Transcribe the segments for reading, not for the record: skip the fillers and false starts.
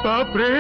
बाप रे!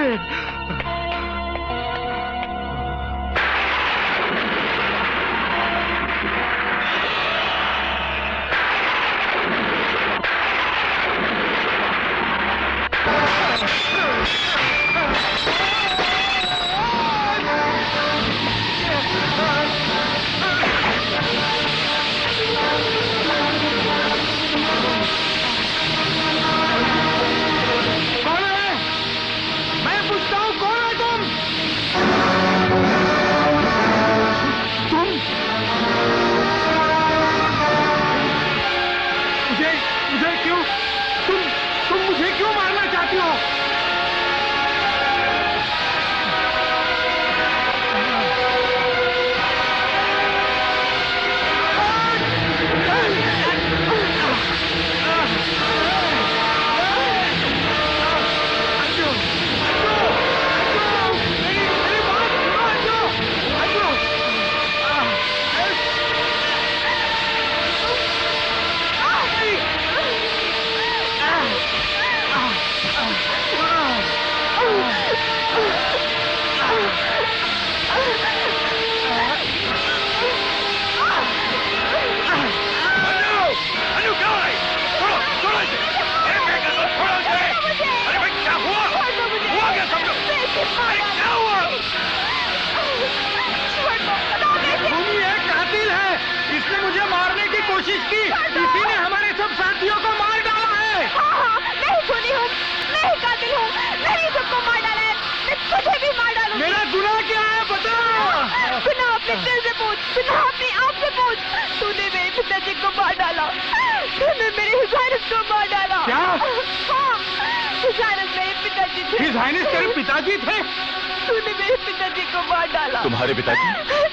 तुम्हारे पिताजी?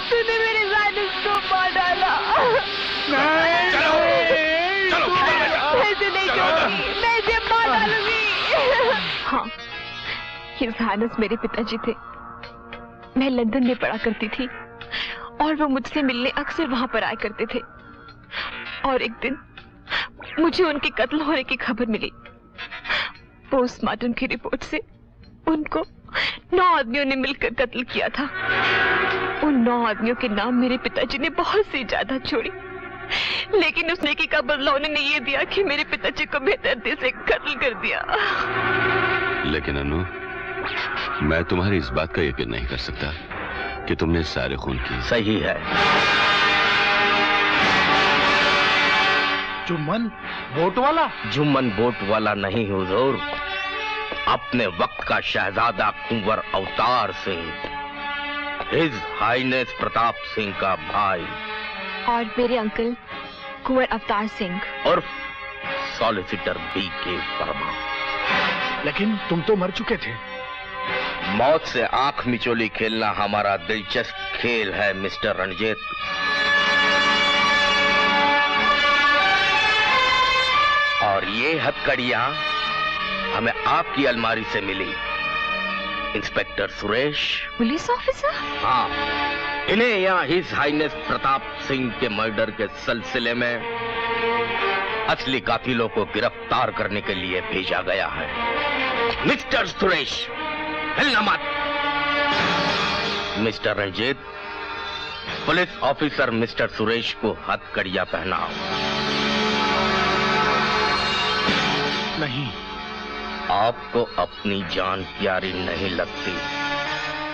तूने मेरे जायनस को मार डाला। नहीं, चलो, चलो, मैं इसे नहीं छोड़ूंगी, मैं इसे मार डालूंगी। हाँ, ये जायनस मेरे पिताजी थे। मैं लंदन में पढ़ा करती थी और वो मुझसे मिलने अक्सर वहां पर आया करते थे। और एक दिन मुझे उनके कत्ल होने की खबर मिली। पोस्टमार्टम की रिपोर्ट से उनको 9 आदमियों ने मिलकर कत्ल किया था। उन 9 आदमियों के नाम मेरे पिताजी ने बहुत सी ज्यादा छोड़ी, लेकिन उस नेकी का बदला उन्होंने ये दिया कि मेरे पिताजी को बेदर्दी से कत्ल कर दिया। लेकिन अनु, मैं तुम्हारी इस बात का यकीन नहीं कर सकता कि तुमने सारे खून की। सही है। जुम्मन बोट वाला? जुम्मन बोट वाला नहीं हुजूर, अपने वक्त का शहजादा कुंवर अवतार सिंह, हिज हाईनेस प्रताप सिंह का भाई। और मेरे अंकल कुंवर अवतार सिंह और सॉलिसिटर B.K. वर्मा। लेकिन तुम तो मर चुके थे। मौत से आंख मिचोली खेलना हमारा दिलचस्प खेल है मिस्टर रणजीत। और ये हथकड़ियां हमें आपकी अलमारी से मिली। इंस्पेक्टर सुरेश। Police officer? हाँ, इन्हें यहाँ हिज हाईनेस प्रताप सिंह के मर्डर के सिलसिले में असली कातिलों को गिरफ्तार करने के लिए भेजा गया है। मिस्टर सुरेश, हिलना मत। Mister Ranjeet, police officer mister Suresh को हथकड़ियां पहनाओ। नहीं, आपको अपनी जान प्यारी नहीं लगती?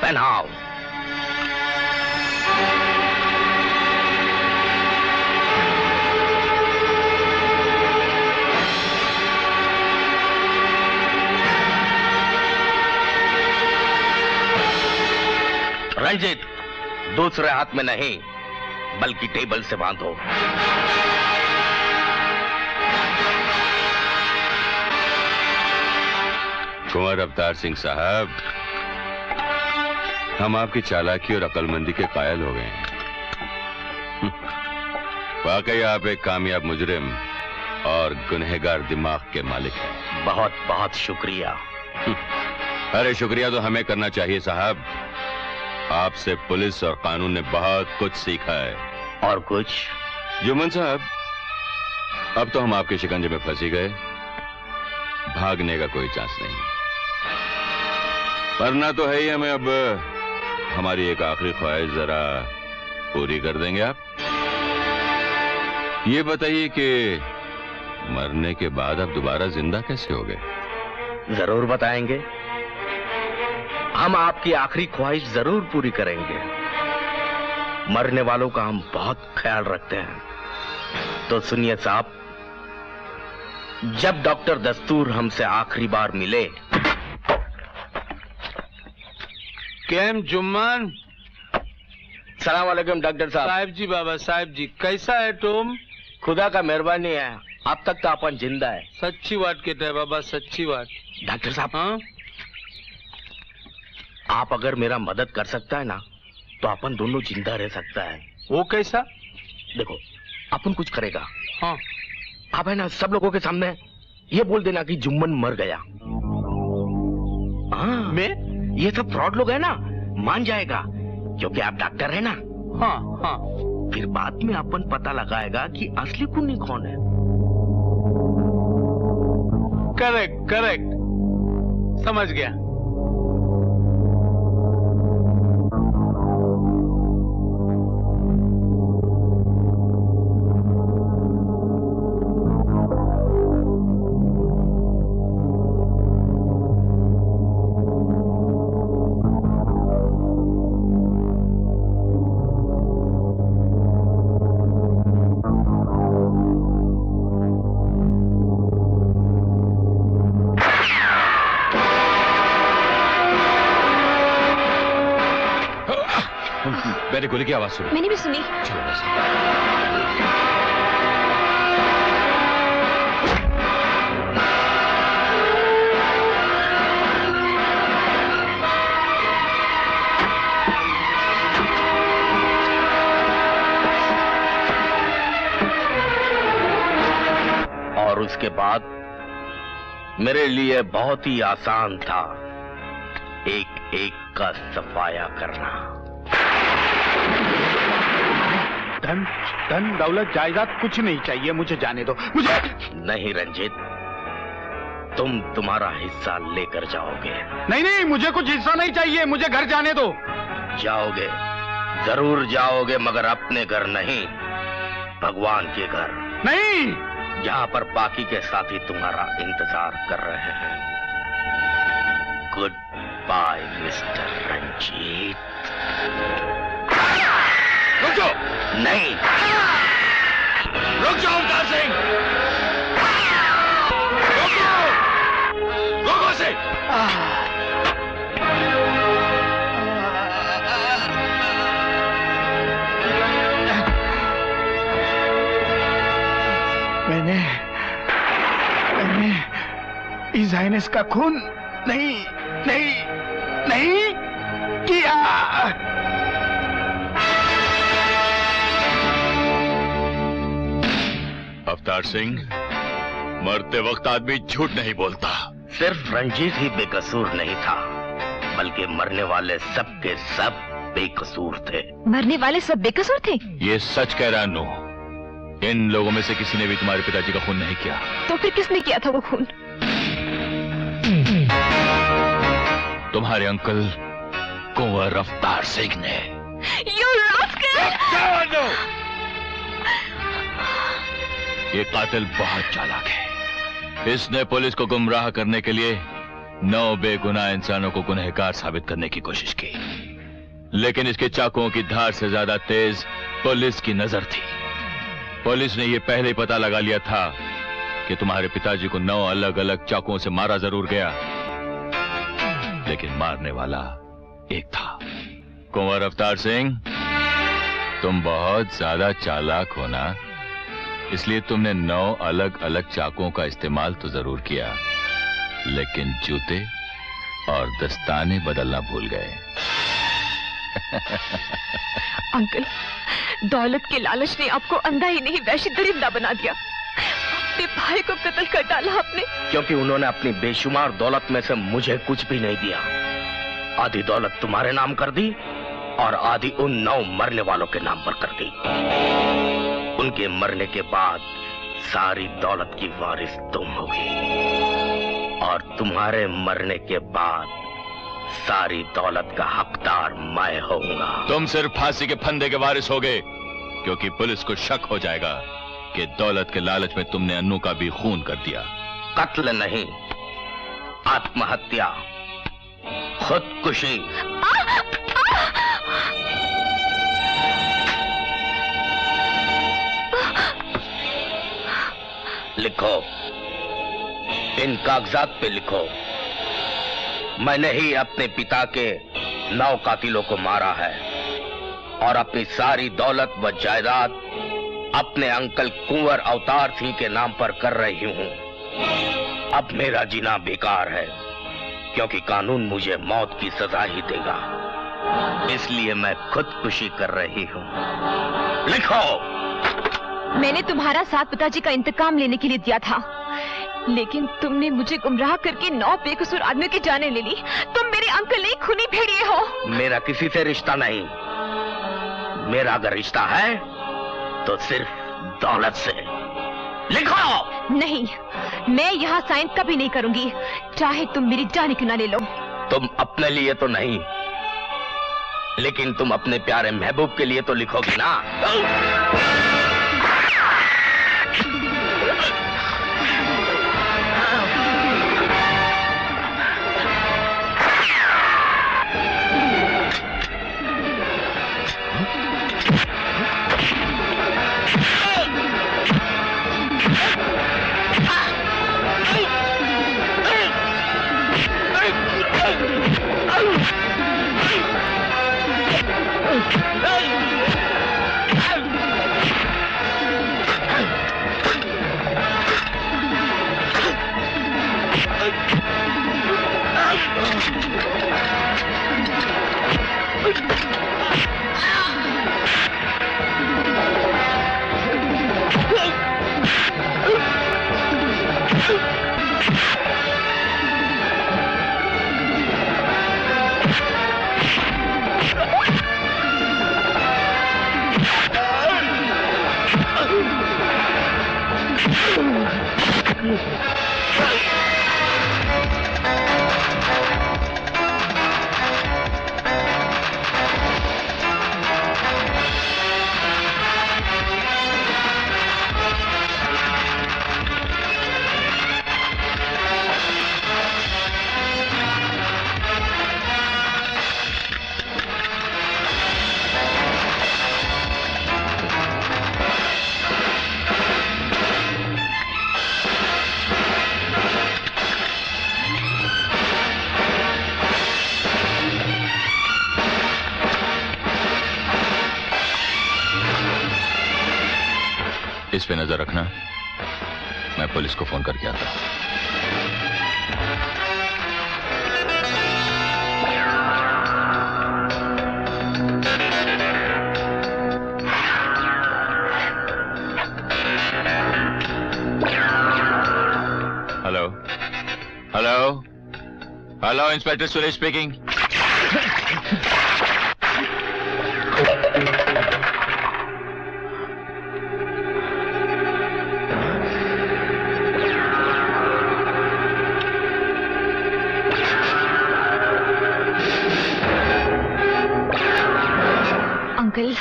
पहनाओ। दूसरे हाथ में नहीं, बल्कि टेबल से बांधो। कुंवर अवतार सिंह साहब, हम आपकी चालाकी और अक्लमंदी के कायल हो गए हैं। वाकई आप एक कामयाब मुजरिम और गुनहगार दिमाग के मालिक हैं। बहुत बहुत शुक्रिया। अरे शुक्रिया तो हमें करना चाहिए साहब। आपसे पुलिस और कानून ने बहुत कुछ सीखा है। और कुछ? जुम्मन साहब, अब तो हम आपके शिकंजे में फंसी गए, भागने का कोई चांस नहीं। वरना तो है ही हमें। अब हमारी एक आखिरी ख्वाहिश जरा पूरी कर देंगे आप? ये बताइए कि मरने के बाद आप दोबारा जिंदा कैसे हो गए? जरूर बताएंगे। हम आपकी आखिरी ख्वाहिश जरूर पूरी करेंगे। मरने वालों का हम बहुत ख्याल रखते हैं। तो सुनिए साहब, जब डॉक्टर दस्तूर हमसे आखिरी बार मिले। केम जुम्मन? सलाम वालेकुम डॉक्टर साहब। साहब जी, बाबा साहब जी, कैसा है तुम? खुदा का मेहरबानी है, अब तक तो अपन जिंदा है। सच्ची बात कहते हैं बाबा, सच्ची बात। डॉक्टर साहब, हाँ? आप अगर मेरा मदद कर सकता है ना, तो अपन दोनों जिंदा रह सकता है। वो कैसा? देखो, अपन कुछ करेगा। हाँ। आप है ना सब लोगों के सामने ये बोल देना कि जुम्मन मर गया। हाँ, मैं? ये सब फ्रॉड लोग है ना, मान जाएगा, क्योंकि आप डॉक्टर है ना। हाँ हाँ। फिर बाद में अपन पता लगाएगा कि असली खूनी कौन है। करेक्ट करेक्ट, समझ गया। मैंने गोली की आवाज सुनी। मैंने भी सुनी। चलो बस। और उसके बाद मेरे लिए बहुत ही आसान था एक एक का सफाया करना। धन धन दौलत जायदाद कुछ नहीं चाहिए, मुझे जाने दो। मुझे नहीं रंजीत, तुम तुम्हारा हिस्सा लेकर जाओगे। नहीं नहीं, मुझे कुछ हिस्सा नहीं चाहिए, मुझे घर जाने दो। जाओगे, जरूर जाओगे, मगर अपने घर नहीं, भगवान के घर। नहीं, जहां पर पाकी के साथी तुम्हारा इंतजार कर रहे हैं। Goodbye mister Ranjeet. रुक जाओ। नहीं, रुक जाओ अवतार सिंह, रोको से। मैंने इस हाइनेस का खून नहीं नहीं नहीं किया। अवतार सिंह, मरते वक्त आदमी झूठ नहीं बोलता। सिर्फ रंजीत ही बेकसूर नहीं था, बल्कि मरने वाले सब के सब बेकसूर थे। मरने वाले सब बेकसूर थे? ये सच कह रहा नू। इन लोगों में से किसी ने भी तुम्हारे पिताजी का खून नहीं किया। तो फिर किसने किया था वो खून? तुम्हारे अंकल कुंवर अवतार सिंह ने। You rascal! ये कातिल बहुत चालाक है। इसने पुलिस को गुमराह करने के लिए 9 बेगुनाह इंसानों को गुनहगार साबित करने की कोशिश की, लेकिन इसके चाकुओं की धार से ज्यादा तेज पुलिस की नजर थी। पुलिस ने यह पहले ही पता लगा लिया था कि तुम्हारे पिताजी को 9 अलग अलग चाकुओं से मारा जरूर गया, लेकिन मारने वाला एक था। कुंवर अवतार सिंह, तुम बहुत ज्यादा चालाक हो ना, इसलिए तुमने 9 अलग अलग चाकुओं का इस्तेमाल तो जरूर किया, लेकिन जूते और दस्ताने बदलना भूल गए। अंकल, दौलत के लालच ने आपको अंधा ही नहीं वैश्य दरिंदा बना दिया। अपने भाई को कत्ल कर डाला आपने। क्योंकि उन्होंने अपनी बेशुमार दौलत में से मुझे कुछ भी नहीं दिया। आधी दौलत तुम्हारे नाम कर दी और आधी उन 9 मरने वालों के नाम पर कर दी। उनके मरने के बाद सारी दौलत की वारिस तुम होगी और तुम्हारे मरने के बाद सारी दौलत का हकदार मैं होऊंगा। तुम सिर्फ फांसी के फंदे के वारिस होगे, क्योंकि पुलिस को शक हो जाएगा कि दौलत के लालच में तुमने अन्नू का भी खून कर दिया। कत्ल नहीं, आत्महत्या, खुदकुशी। लिखो, इन कागजात पे लिखो, मैंने ही अपने पिता के 9 कातिलों को मारा है और अपनी सारी दौलत व जायदाद अपने अंकल कुंवर अवतार सिंह के नाम पर कर रही हूं। अब मेरा जीना बेकार है, क्योंकि कानून मुझे मौत की सजा ही देगा। इसलिए मैं खुदकुशी कर रही हूं। लिखो। मैंने तुम्हारा साथ पिताजी का इंतकाम लेने के लिए दिया था, लेकिन तुमने मुझे गुमराह करके 9 बेकसूर आदमियों की जानें ले ली। तुम मेरे अंकल नहीं, खूनी भेड़िए हो। मेरा किसी से रिश्ता नहीं। मेरा अगर रिश्ता है तो सिर्फ दौलत से। लिखो। नहीं, मैं यहाँ साइन कभी नहीं करूंगी, चाहे तुम मेरी जान क्यों ना ले लो। तुम अपने लिए तो नहीं, लेकिन तुम अपने प्यारे महबूब के लिए तो लिखोगी ना। इस पे नजर रखना, मैं पुलिस को फोन करके आता हूं। Hello hello hello, inspector Suresh speaking. Uncle,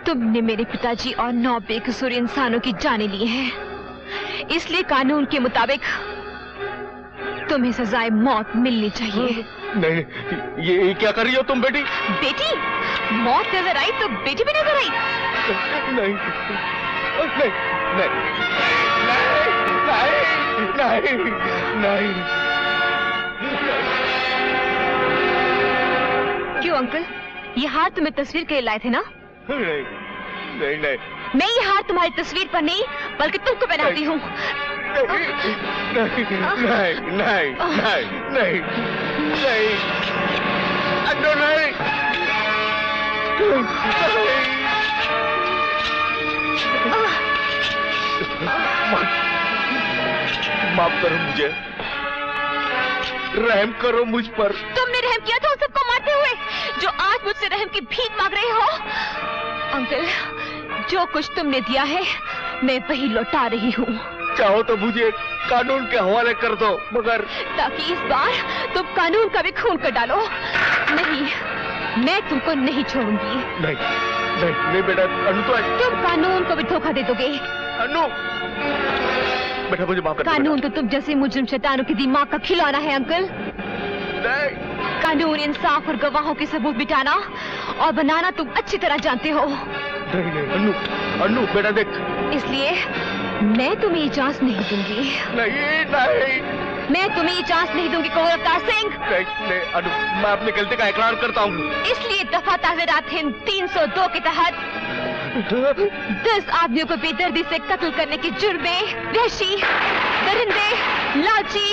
तुमने मेरे पिताजी और 9 बेकसूर इंसानों की जानें ली हैं, इसलिए कानून के मुताबिक तुम्हें सजाए मौत मिलनी चाहिए। नहीं, ये क्या कर रही हो तुम बेटी? बेटी? मौत नजर आई तो बेटी भी नजर आई? नहीं, नहीं, नहीं, नहीं, नहीं। क्यों अंकल, ये हार तुम्हें तस्वीर के लिए लाए थे ना? नहीं नहीं नहीं मैं ये हार तुम्हारी तस्वीर पर नहीं बल्कि तुमको पहनाती हूँ। नहीं नहीं नहीं नहीं नहीं नहीं अन्नू नहीं माफ करो मुझे, रहम करो मुझ पर। तुमने रहम किया था उन सबको मारते हुए जो आज मुझसे रहम की भीख मांग रहे हो। अंकल, जो कुछ तुमने दिया है मैं वही लौटा रही हूँ। चाहो तो मुझे कानून के हवाले कर दो, मगर ताकि इस बार तुम कानून का भी खून कर डालो। नहीं, मैं तुमको नहीं छोड़ूंगी। नहीं नहीं नहीं बेटा, अनु तो तुम कानून को भी धोखा दे दोगे। अनु बेटा मुझे माफ कर दो। कानून तो तुम जैसे मुजरिम शैतानों के दिमाग का खिलौना है अंकल। नहीं कानून इंसाफ और गवाहों के सबूत मिटाना और बनाना तुम अच्छी तरह जानते हो। नहीं नहीं अनु अनु बेटा देख, इसलिए मैं तुम्हें ये चांस नहीं दूंगी। नहीं नहीं मैं तुम्हें ये चांस नहीं दूंगी कौर अवतार सिंह। नहीं नहीं अनु, मैं अपनी गलती का इकरार करता हूँ। इसलिए दफा ताज़ेदात हिंद 302 के तहत 10 आदमियों को बेदर्दी से कत्ल करने के जुर्म में वहशी, दरिंदे, लालची,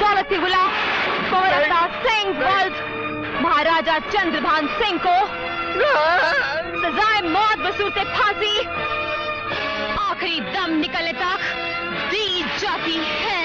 दौलती गुलाम कौर अवतार सिंह वल्द महाराजा चंद्रभान सिंह को सजाए मौत बसूरते फांसी आखिरी दम निकलने तक दी जाती है।